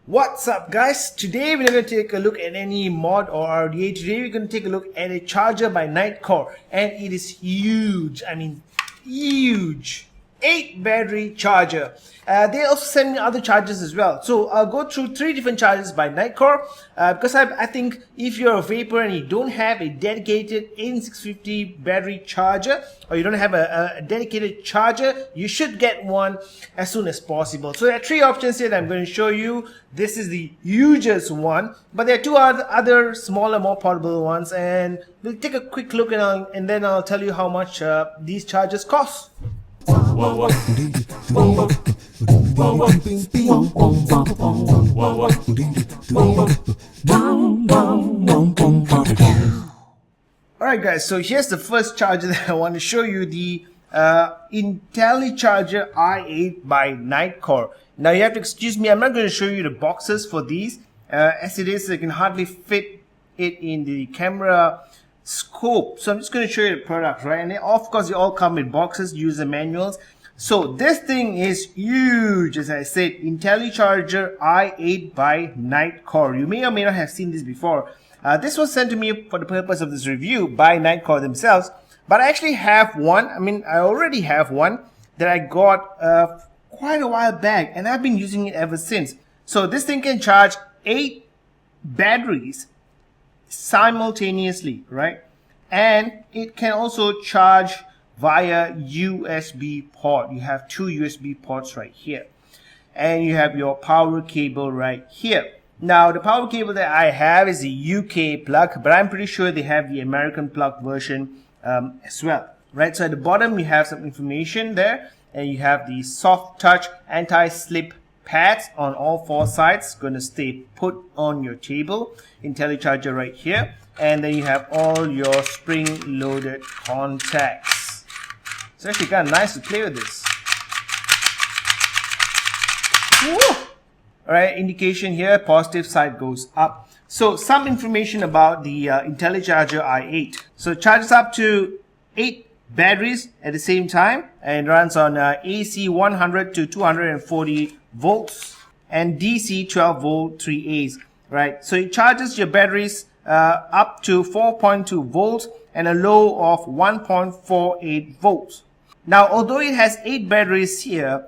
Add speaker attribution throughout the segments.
Speaker 1: What's up guys? Today we're going to take a look at any mod or RDA. Today we're going to take a look at a charger by Nitecore, and it is huge. I mean huge. 8 battery charger. They also send me other chargers as well. So I'll go through 3 different chargers by Nitecore because I think if you're a vapor and you don't have a dedicated N650 battery charger, or you don't have a dedicated charger, you should get one as soon as possible. So there are 3 options here that I'm going to show you. This is the hugest one, but there are 2 other smaller, more portable ones, and we'll take a quick look and then I'll tell you how much these chargers cost. Alright guys, so here's the first charger that I want to show you, the IntelliCharger i8 by Nitecore. Now you have to excuse me, I'm not going to show you the boxes for these. As it is, I can hardly fit it in the camera scope, so I'm just going to show you the product, right? And of course they all come with boxes, user manuals. So this thing is huge, as I said, IntelliCharger i8 by Nitecore. You may or may not have seen this before. This was sent to me for the purpose of this review by Nitecore themselves, but I actually have one. I already have one that I got quite a while back, and I've been using it ever since. So this thing can charge 8 batteries simultaneously, right? And it can also charge via USB port. You have 2 USB ports right here, and you have your power cable right here. Now the power cable that I have is a UK plug, but I'm pretty sure they have the American plug version as well, right? So at the bottom you have some information there, and you have the soft touch anti-slip pads on all 4 sides, going to stay put on your table. IntelliCharger right here, and then you have all your spring-loaded contacts. It's actually kind of nice to play with this. Alright, indication here, positive side goes up. So some information about the IntelliCharger i8. So it charges up to 8 batteries at the same time, and runs on AC 100 to 240 volts and DC 12 volt 3As, right? So it charges your batteries up to 4.2 volts and a low of 1.48 volts. Now, although it has 8 batteries here,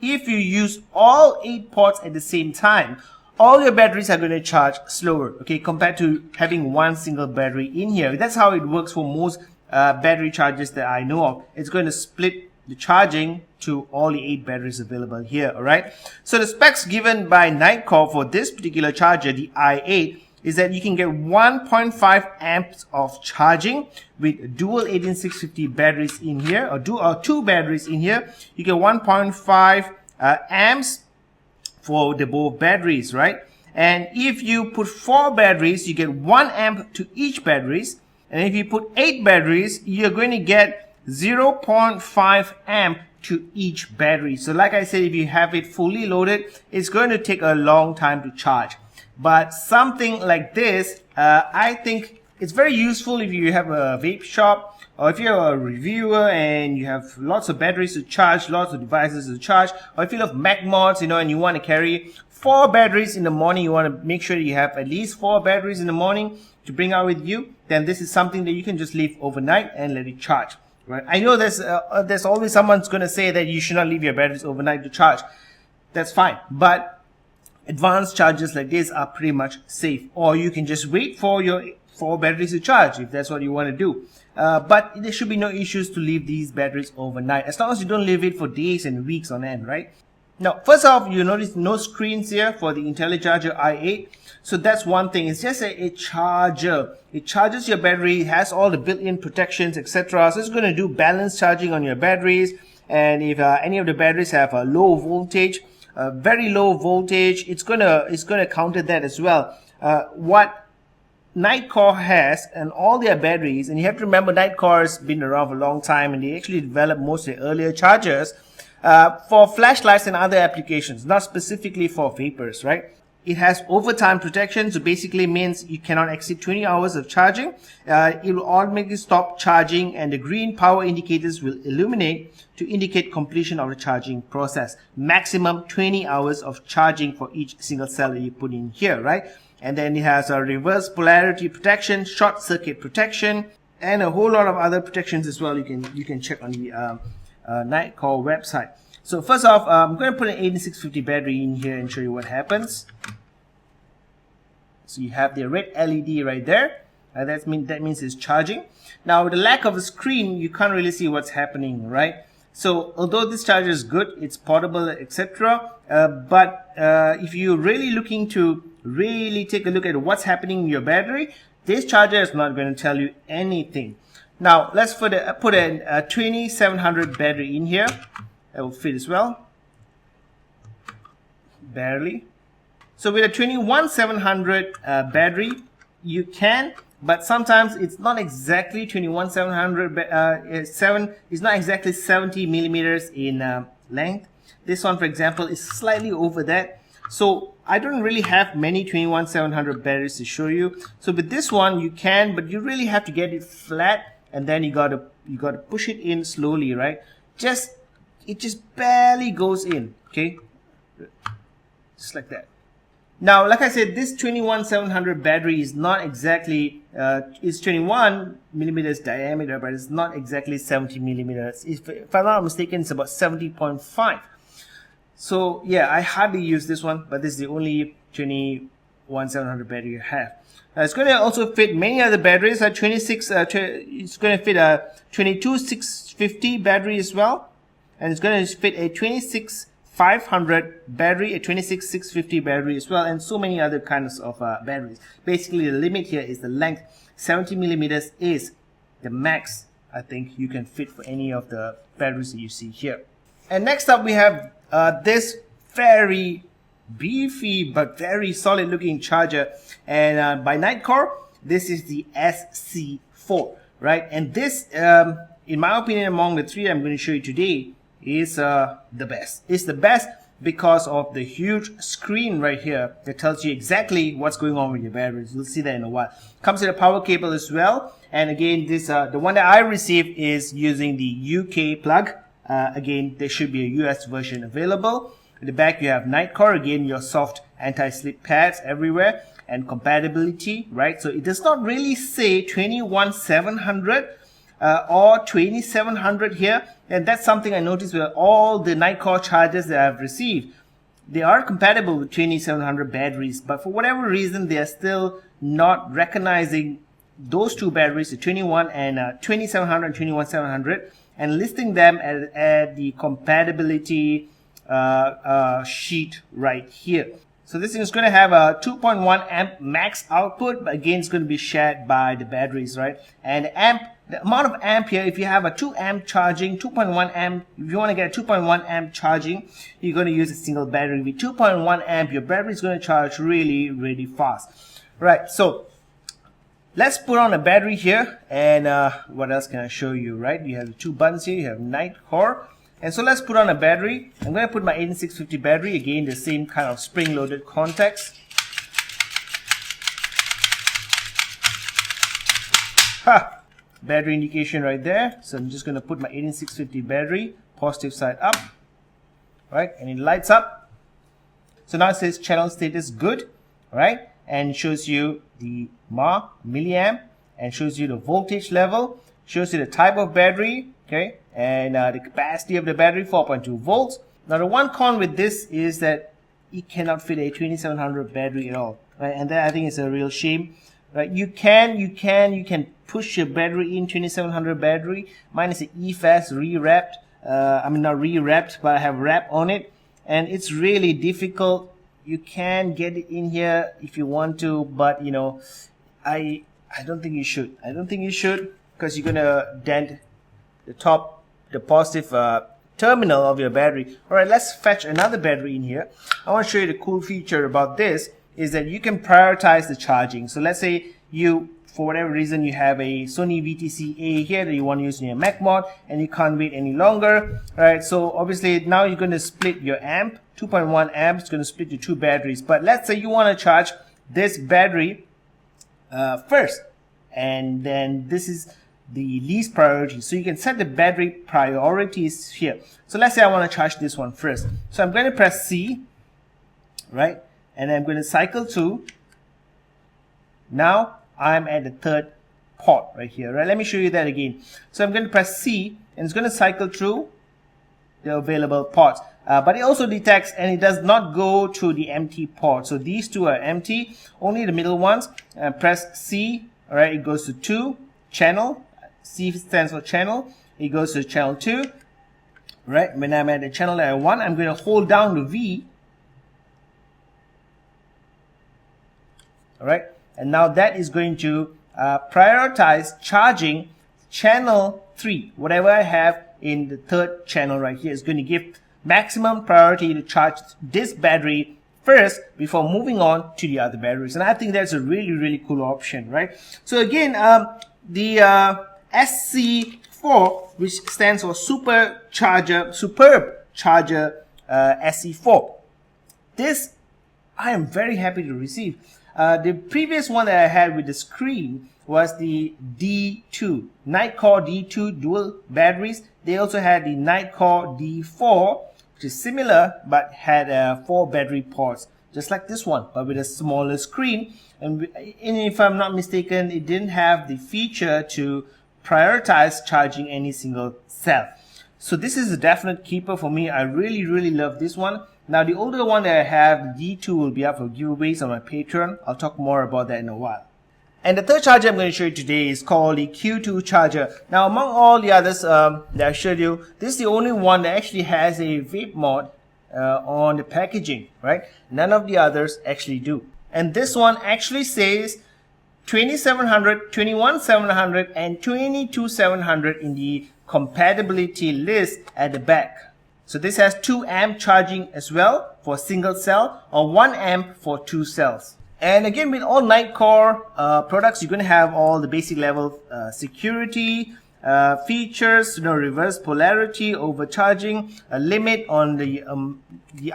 Speaker 1: if you use all 8 ports at the same time, all your batteries are going to charge slower, okay, compared to having one single battery in here. That's how it works for most battery chargers that I know of. It's going to split the charging to all the 8 batteries available here. Alright, so the specs given by Nitecore for this particular charger, the i8, is that you can get 1.5 amps of charging with dual 18650 batteries in here, or 2 batteries in here. You get 1.5 amps for the both batteries, right? And if you put 4 batteries, you get 1 amp to each batteries. And if you put 8 batteries, you're going to get 0.5 amp to each battery. So like I said, if you have it fully loaded, it's going to take a long time to charge. But something like this, I think it's very useful if you have a vape shop, or if you're a reviewer and you have lots of batteries to charge, lots of devices to charge, or if you love Mac mods, and you want to carry 4 batteries in the morning, you want to make sure you have at least 4 batteries in the morning to bring out with you, then this is something that you can just leave overnight and let it charge. Right? I know there's always someone's going to say that you should not leave your batteries overnight to charge. That's fine, but advanced chargers like this are pretty much safe. Or you can just wait for your 4 batteries to charge if that's what you want to do. But there should be no issues to leave these batteries overnight, as long as you don't leave it for days and weeks on end, right? Now, first off, you notice no screens here for the IntelliCharger i8. So that's one thing. It's just a charger. It charges your battery, it has all the built-in protections, etc. So it's going to do balance charging on your batteries. And if any of the batteries have a low voltage, very low voltage, it's gonna counter that as well. What Nitecore has and all their batteries, and you have to remember Nitecore has been around for a long time, and they actually developed most of the earlier chargers for flashlights and other applications, not specifically for vapors, right? It has overtime protection, so basically means you cannot exceed 20 hours of charging. It will automatically stop charging, and the green power indicators will illuminate to indicate completion of the charging process. Maximum 20 hours of charging for each single cell that you put in here, right? And then it has a reverse polarity protection, short circuit protection, and a whole lot of other protections as well. You can check on the Nitecore website. So first off, I'm going to put an 8650 battery in here and show you what happens. So you have the red LED right there. That means it's charging. Now with the lack of a screen, you can't really see what's happening, right? So although this charger is good, it's portable, etc. But if you're really looking to really take a look at what's happening in your battery, this charger is not going to tell you anything. Now let's put a 2700 battery in here. That will fit as well. Barely. So with a 21700 battery, you can, but sometimes it's not exactly 21700. It's not exactly 70 millimeters in length. This one, for example, is slightly over that. So I don't really have many 21700 batteries to show you. So with this one, you can, but you really have to get it flat, and then you gotta push it in slowly, right? It just barely goes in, okay? Just like that. Now, like I said, this 21700 battery is not exactly, it's 21 millimeters diameter, but it's not exactly 70 millimeters. If I'm not mistaken, it's about 70.5. So yeah, I hardly use this one, but this is the only 21700 battery I have. It's going to also fit many other batteries. It's going to fit a 22650 battery as well. And it's going to fit a 26500 battery, a 26650 battery as well, and so many other kinds of batteries. Basically, the limit here is the length. 70 millimeters is the max I think you can fit for any of the batteries that you see here. And next up, we have this very beefy but very solid looking charger, and by Nitecore. This is the SC4, right? And this, in my opinion, among the three I'm going to show you today, is the best. It's the best because of the huge screen right here that tells you exactly what's going on with your batteries. You'll see that in a while. Comes with a power cable as well. And again, this the one that I received is using the UK plug. Again, there should be a US version available. In the back, you have Nitecore. Again, your soft anti-slip pads everywhere, and compatibility, right? So it does not really say 21700 or 2700 here. And that's something I noticed with all the Nitecore chargers that I've received. They are compatible with 2700 batteries, but for whatever reason, they are still not recognizing those two batteries, the 2700 and 21700, and listing them at the compatibility sheet right here. So this thing is going to have a 2.1 amp max output, but again, it's going to be shared by the batteries, right? And the amount of amp here, if you have a 2 amp charging, 2.1 amp, if you want to get a 2.1 amp charging, you're going to use a single battery. With 2.1 amp, your battery is going to charge really, really fast. Right, so let's put on a battery here, and what else can I show you, right? You have the two buttons here, you have Nitecore. And so let's put on a battery. I'm going to put my 8650 battery, again the same kind of spring-loaded contacts. Ha! Battery indication right there. So I'm just going to put my 18650 battery, positive side up, right? And it lights up. So now it says channel status good, right? And shows you the milliamp, and shows you the voltage level, shows you the type of battery, okay? And the capacity of the battery, 4.2 volts. Now the one con with this is that it cannot fit a 2700 battery at all, right? And that I think is a real shame, right? You can push your battery in 2700 battery. Mine is an EFAS re-wrapped. I mean not re-wrapped, but I have wrap on it, and it's really difficult. You can get it in here if you want to, but you know, I don't think you should. I don't think you should, because you're gonna dent the positive terminal of your battery. Alright, let's fetch another battery in here. I want to show you the cool feature about this is that you can prioritize the charging. So let's say you, for whatever reason, you have a Sony VTC-A here that you want to use in your Mac mod, and you can't wait any longer. Alright, so obviously now you're going to split your amp 2.1 amps. It's going to split to 2 batteries. But let's say you want to charge this battery first, and then this is the least priority. So you can set the battery priorities here. So let's say I want to charge this one first. So I'm going to press C, right? And I'm going to cycle to. Now I'm at the third port right here, right? Let me show you that again. So I'm going to press C, and it's going to cycle through the available ports. But it also detects, and it does not go to the empty port. So these two are empty, only the middle ones. Press C, all right, it goes to 2, channel. C stands for channel. It goes to channel 2, right? When I'm at the channel that I want, I'm going to hold down the V, all right? And now that is going to prioritize charging channel 3, whatever I have in the third channel right here. Is going to give maximum priority to charge this battery first before moving on to the other batteries. And I think that's a really cool option, right? So again, the SC4, which stands for Superb Charger SC4. This I am very happy to receive. The previous one that I had with the screen was the D2, Nitecore D2 dual batteries. They also had the Nitecore D4, which is similar but had 4 battery ports, just like this one, but with a smaller screen. And if I'm not mistaken, it didn't have the feature to prioritize charging any single cell. So this is a definite keeper for me. I really love this one. Now the older one that I have, the D2, will be up for giveaways on my Patreon. I'll talk more about that in a while. And the third charger I'm going to show you today is called the Q2 charger. Now among all the others that I showed you, this is the only one that actually has a vape mod on the packaging, right? None of the others actually do. And this one actually says 2700, 21700 and 22700 in the compatibility list at the back. So this has 2 amp charging as well for a single cell, or 1 amp for 2 cells. And again, with all Nitecore products, you're going to have all the basic level security features, reverse polarity, overcharging, a limit on the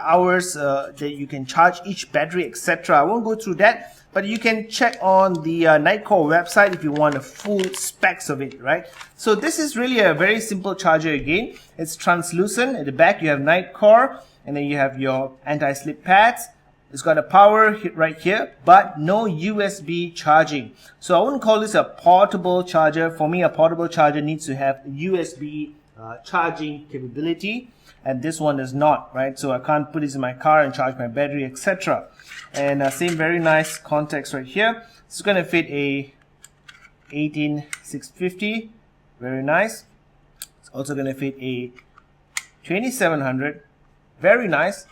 Speaker 1: hours that you can charge each battery, etc. I won't go through that, but you can check on the Nitecore website if you want the full specs of it, right? So this is really a very simple charger again. It's translucent. At the back you have Nitecore, and then you have your anti-slip pads. It's got a power right here, but no USB charging. So I wouldn't call this a portable charger. For me, a portable charger needs to have USB charging capability, and this one does not, right? So I can't put this in my car and charge my battery, etc. And same very nice contacts right here. It's going to fit a 18650, very nice. It's also going to fit a 2700, very nice.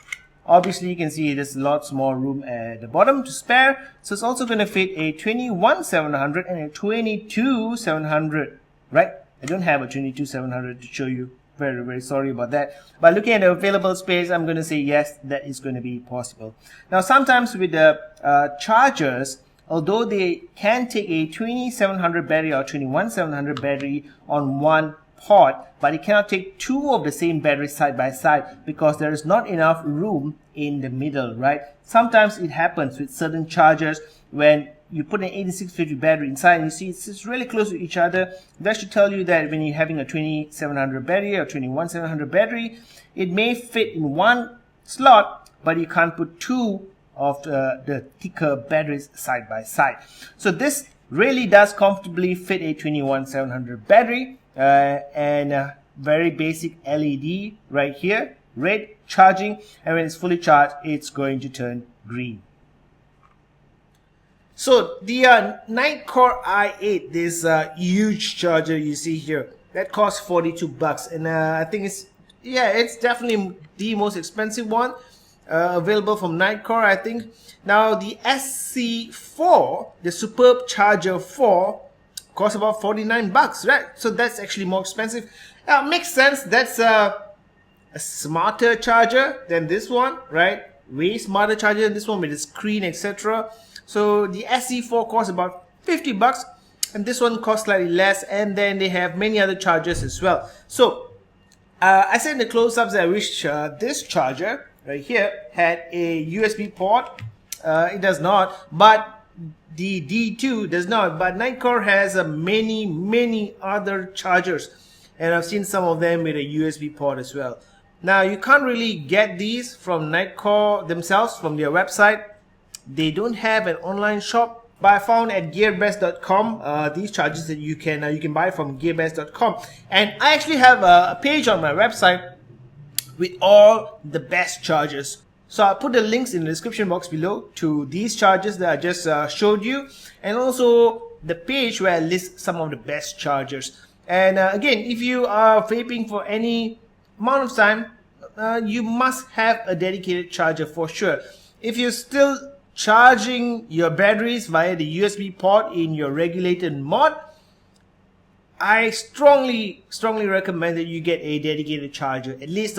Speaker 1: Obviously you can see there's lots more room at the bottom to spare, so it's also going to fit a 21700 and a 22700, right? I don't have a 22700 to show you, very sorry about that. But looking at the available space, I'm going to say yes, that is going to be possible. Now sometimes with the chargers, although they can take a 2700 battery or 21700 battery on one port, but it cannot take 2 of the same battery side by side because there is not enough room in the middle, right? Sometimes it happens with certain chargers when you put an 8650 battery inside and you see it's really close to each other. That should tell you that when you're having a 2700 battery or 21700 battery, it may fit in one slot, but you can't put 2 of the thicker batteries side by side. So this really does comfortably fit a 21700 battery. And very basic LED right here, red charging, and when it's fully charged it's going to turn green. So the Nitecore i8, this huge charger you see here, that costs 42 bucks, and I think it's definitely the most expensive one available from Nitecore, I think. Now the SC4, the Superb Charger 4, costs about 49 bucks, right? So that's actually more expensive. Makes sense. That's a smarter charger than this one, right? Way smarter charger than this one with a screen, etc. So the SC4 costs about 50 bucks, and this one costs slightly less, and then they have many other chargers as well. So I said in the close-ups that I wish this charger right here had a USB port. It does not, but the D2 does not. But Nitecore has many other chargers, and I've seen some of them with a USB port as well. Now you can't really get these from Nitecore themselves from their website. They don't have an online shop, but I found at gearbest.com these chargers that you can buy from gearbest.com, and I actually have a page on my website with all the best chargers. So I'll put the links in the description box below to these chargers that I just showed you, and also the page where I list some of the best chargers. And again, if you are vaping for any amount of time, you must have a dedicated charger for sure. If you're still charging your batteries via the USB port in your regulated mod, I strongly recommend that you get a dedicated charger. At least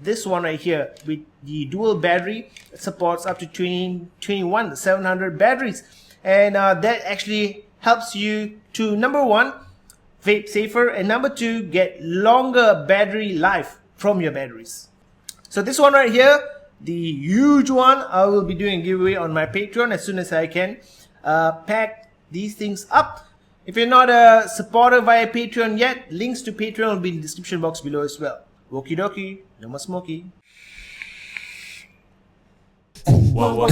Speaker 1: this one right here with the dual battery. It supports up to 700 batteries, and that actually helps you to, number one, vape safer, and number two, get longer battery life from your batteries. So this one right here, the huge one, I will be doing a giveaway on my Patreon as soon as I can pack these things up. If you're not a supporter via Patreon yet, links to Patreon will be in the description box below as well. Okie dokie, no more smoky.
Speaker 2: Wow.